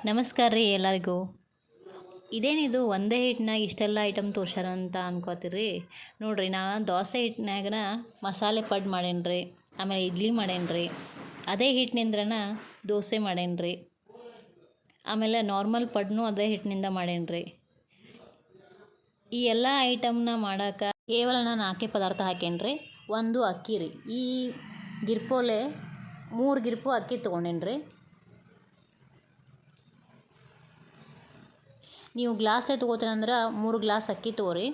ನಮಸ್ಕಾರ ರೀ ಎಲ್ಲರಿಗೂ. ಇದೇನಿದು ಒಂದೇ ಹಿಟ್ಟಿನಾಗ ಇಷ್ಟೆಲ್ಲ ಐಟಮ್ ತೋರ್ಸ್ಯಾರ ಅಂತ ಅನ್ಕೋತೀರಿ. ನೋಡಿರಿ, ನಾನು ದೋಸೆ ಹಿಟ್ಟಿನಾಗನ ಮಸಾಲೆ ಪಡ್ ಮಾಡೇನಿ ರೀ, ಆಮೇಲೆ ಇಡ್ಲಿ ಮಾಡೇನಿ ರೀ, ಅದೇ ಹಿಟ್ಟಿನಿಂದ್ರನ ದೋಸೆ ಮಾಡೇನಿ ರೀ, ಆಮೇಲೆ ನಾರ್ಮಲ್ ಪಡ್ನು ಅದೇ ಹಿಟ್ಟಿನಿಂದ ಮಾಡೇನಿ ರೀ. ಈ ಎಲ್ಲ ಐಟಮ್ನ ಮಾಡೋಕೆ ಕೇವಲ ನಾನು 4 ಪದಾರ್ಥ ಹಾಕೇನಿ ರೀ. ಒಂದು ಅಕ್ಕಿ ರೀ, ಈ ಗಿರ್ಪೋಲೆ 3 ಗಿರ್ಪು ಅಕ್ಕಿ ತೊಗೊಂಡೇನಿ ರೀ. ನೀವು ಗ್ಲಾಸ್ಲೆ ತೊಗೋತೀರಂದ್ರೆ 3 ಗ್ಲಾಸ್ ಅಕ್ಕಿ ತೊಗೋರಿ.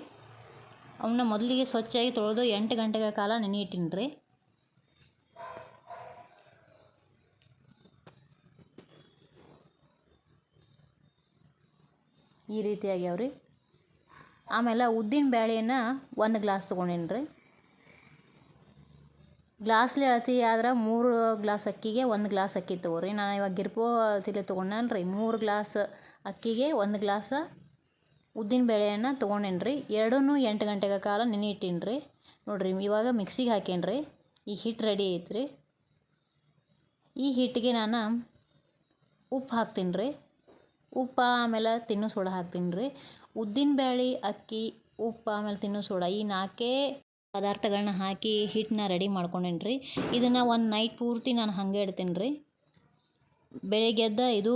ಅವನ್ನ ಮೊದಲಿಗೆ ಸ್ವಚ್ಛಾಗಿ ತೊಳೆದು 8 ಗಂಟೆಗಳ ಕಾಲ ನೆನೆ ಇಟ್ಟೀನಿ ರೀ. ಈ ರೀತಿ ಆಗ್ಯಾವ್ರಿ. ಆಮೇಲೆ ಉದ್ದಿನ ಬೇಳೆನ 1 ಗ್ಲಾಸ್ ತೊಗೊಂಡೇನಿ ರೀ. ಗ್ಲಾಸ್ಲೆ ಅಳತಿ ಆದ್ರೆ 3 ಗ್ಲಾಸ್ ಅಕ್ಕಿಗೆ 1 ಗ್ಲಾಸ್ ಅಕ್ಕಿ ತೊಗೋರಿ. ನಾನು ಇವಾಗ ಗಿರ್ಪೋ ಅಳತಿಲೆ ತೊಗೊಂಡೇನಿ ರೀ. 3 ಗ್ಲಾಸ್ ಅಕ್ಕಿಗೆ 1 ಗ್ಲಾಸ್ ಉದ್ದಿನ ಬೇಳೆಯನ್ನು ತೊಗೊಂಡೇನಿ ರೀ. ಎರಡನ್ನೂ 8 ಗಂಟೆಗಳ ಕಾಲ ನೆನೆ ಇಟ್ಟೀನಿ ರೀ. ನೋಡಿರಿ, ಇವಾಗ ಮಿಕ್ಸಿಗೆ ಹಾಕೇನಿ ರೀ. ಈ ಹಿಟ್ಟು ರೆಡಿ ಐತ್ರಿ. ಈ ಹಿಟ್ಟಿಗೆ ನಾನು ಉಪ್ಪು ಹಾಕ್ತೀನಿ ರೀ. ಉಪ್ಪು ಆಮೇಲೆ ತಿನ್ನೋ ಸೋಡಾ ಹಾಕ್ತೀನಿ ರೀ. ಉದ್ದಿನ ಬೇಳೆ, ಅಕ್ಕಿ, ಉಪ್ಪು ಆಮೇಲೆ ತಿನ್ನೋ ಸೋಡಾ ಈ 4 ಪದಾರ್ಥಗಳನ್ನ ಹಾಕಿ ಹಿಟ್ಟನ್ನ ರೆಡಿ ಮಾಡ್ಕೊಂಡೇನಿ ರೀ. ಇದನ್ನು ಒಂದು ನೈಟ್ ಪೂರ್ತಿ ನಾನು ಹಾಗೆ ಇಡ್ತೀನಿ ರೀ. ಬೆಳಿಗ್ಗೆ ಎದ್ದು ಇದು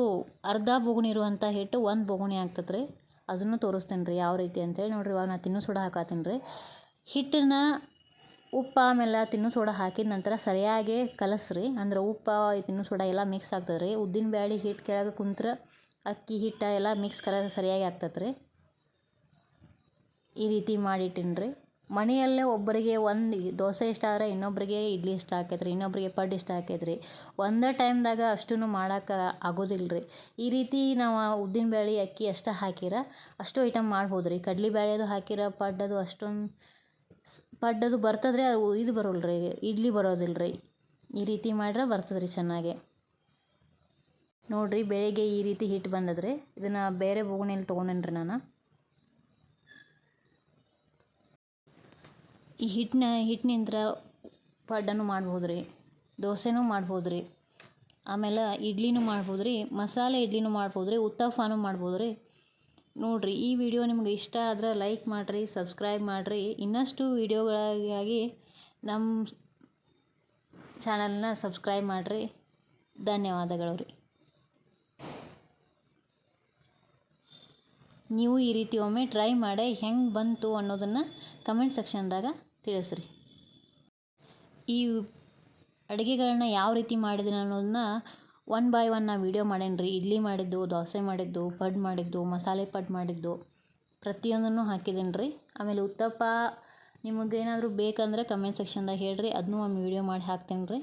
ಅರ್ಧ ಬೋಗುಣಿ ಇರುವಂಥ ಹಿಟ್ಟು 1 ಬೋಗುಣಿ ಆಗ್ತದೆ ರೀ. ಅದನ್ನು ತೋರಿಸ್ತೀನಿ ರೀ ಯಾವ ರೀತಿ ಅಂತೇಳಿ. ನೋಡಿರಿ, ಇವಾಗ ನಾನು ತಿನ್ನೋ ಸೋಡಾ ಹಾಕತ್ತೀನಿ ರೀ. ಹಿಟ್ಟನ್ನ ಉಪ್ಪು ಆಮೇಲೆ ತಿನ್ನೋ ಸೋಡಾ ಹಾಕಿದ ನಂತರ ಸರಿಯಾಗಿ ಕಲಸ್ರಿ. ಅಂದ್ರೆ ಉಪ್ಪು ತಿನ್ನೋ ಸೋಡಾ ಎಲ್ಲ ಮಿಕ್ಸ್ ಆಗ್ತದೆ ರೀ. ಉದ್ದಿನ ಬೇಳೆ ಹಿಟ್ಟು ಕೆಳಗೆ ಕುಂತ್ರೆ ಅಕ್ಕಿ ಹಿಟ್ಟು ಎಲ್ಲ ಮಿಕ್ಸ್ ಸರಿಯಾಗಿ ಆಗ್ತದೆ ರೀ. ಈ ರೀತಿ ಮಾಡಿಟ್ಟೀನಿ ರೀ. ಮನೆಯಲ್ಲೇ ಒಬ್ಬರಿಗೆ ಒಂದು ದೋಸೆ ಇಷ್ಟ ಆದರೆ ಇನ್ನೊಬ್ಬರಿಗೆ ಇಡ್ಲಿ ಇಷ್ಟ ಆಕೈತೆ ರೀ, ಇನ್ನೊಬ್ಬರಿಗೆ ಪಡ್ಡು ಇಷ್ಟ ಆಕೈತೆ ರೀ. ಒಂದೇ ಟೈಮ್ದಾಗ ಅಷ್ಟೂ ಮಾಡೋಕೆ ಆಗೋದಿಲ್ಲ ರೀ. ಈ ರೀತಿ ನಾವು ಉದ್ದಿನ ಬೇಳೆ ಅಕ್ಕಿ ಅಷ್ಟು ಹಾಕಿರ ಅಷ್ಟು ಐಟಮ್ ಮಾಡ್ಬೋದು ರೀ. ಕಡ್ಲೆ ಬೇಳೆದು ಹಾಕಿರ ಪಡ್ಡದು ಅಷ್ಟೊಂದು ಪಡ್ಡದು ಬರ್ತದೆ ರೀ. ಅದು ಇದು ಬರೋಲ್ಲ ರೀ, ಇಡ್ಲಿ ಬರೋದಿಲ್ಲ ರೀ. ಈ ರೀತಿ ಮಾಡ್ರೆ ಬರ್ತದೆ ರೀ ಚೆನ್ನಾಗೆ. ನೋಡಿರಿ, ಬೆಳಿಗ್ಗೆ ಈ ರೀತಿ ಹಿಟ್ಟು ಬಂದದ ರೀ. ಇದನ್ನು ಬೇರೆ ಬೋಗುಣಿಯಲ್ಲಿ ತೊಗೊಂಡೇನಿ ರೀ ನಾನು. ಈ ಹಿಟ್ಟಿನಿಂದ ಪಡ್ಡನ್ನು ಮಾಡ್ಬೋದು ರೀ, ದೋಸೆನೂ ಮಾಡ್ಬೋದು ರೀ, ಆಮೇಲೆ ಇಡ್ಲಿನೂ ಮಾಡ್ಬೋದು ರೀ, ಮಸಾಲೆ ಇಡ್ಲಿನೂ ಮಾಡ್ಬೋದು ರೀ, ಉತ್ತಪ್ಪನೂ ಮಾಡ್ಬೋದು ರೀ. ನೋಡಿರಿ, ಈ ವಿಡಿಯೋ ನಿಮ್ಗೆ ಇಷ್ಟ ಆದರೆ ಲೈಕ್ ಮಾಡಿರಿ, ಸಬ್ಸ್ಕ್ರೈಬ್ ಮಾಡಿರಿ. ಇನ್ನಷ್ಟು ವಿಡಿಯೋಗಳಿಗಾಗಿ ನಮ್ಮ ಚಾನಲ್ನ ಸಬ್ಸ್ಕ್ರೈಬ್ ಮಾಡಿರಿ. ಧನ್ಯವಾದಗಳು ರೀ. ನೀವು ಈ ರೀತಿ ಒಮ್ಮೆ ಟ್ರೈ ಮಾಡಿ ಹೆಂಗೆ ಬಂತು ಅನ್ನೋದನ್ನು ಕಮೆಂಟ್ ಸೆಕ್ಷನ್ದಾಗ ತಿಳಿಸ್ರಿ. ಈ ಅಡುಗೆಗಳನ್ನ ಯಾವ ರೀತಿ ಮಾಡಿದ್ದೀನಿ ಅನ್ನೋದನ್ನ 1 by 1 ನಾ ವೀಡಿಯೋ ಮಾಡೇನಿ ರೀ. ಇಡ್ಲಿ ಮಾಡಿದ್ದು, ದೋಸೆ ಮಾಡಿದ್ದು, ಪಡ್ಡು ಮಾಡಿದ್ದು, ಮಸಾಲೆ ಪಡ್ಡು ಮಾಡಿದ್ದು ಪ್ರತಿಯೊಂದನ್ನು ಹಾಕಿದ್ದೀನಿ ರೀ. ಆಮೇಲೆ ಉತ್ತಪ್ಪ ನಿಮಗೇನಾದರೂ ಬೇಕಂದ್ರೆ ಕಮೆಂಟ್ ಸೆಕ್ಷನ್ದಾಗ ಹೇಳ್ರಿ, ಅದನ್ನೂ ಒಮ್ಮೆ ವೀಡಿಯೋ ಮಾಡಿ ಹಾಕ್ತೀನಿ ರೀ.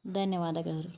ಧನ್ಯವಾದಗಳು ರೀ.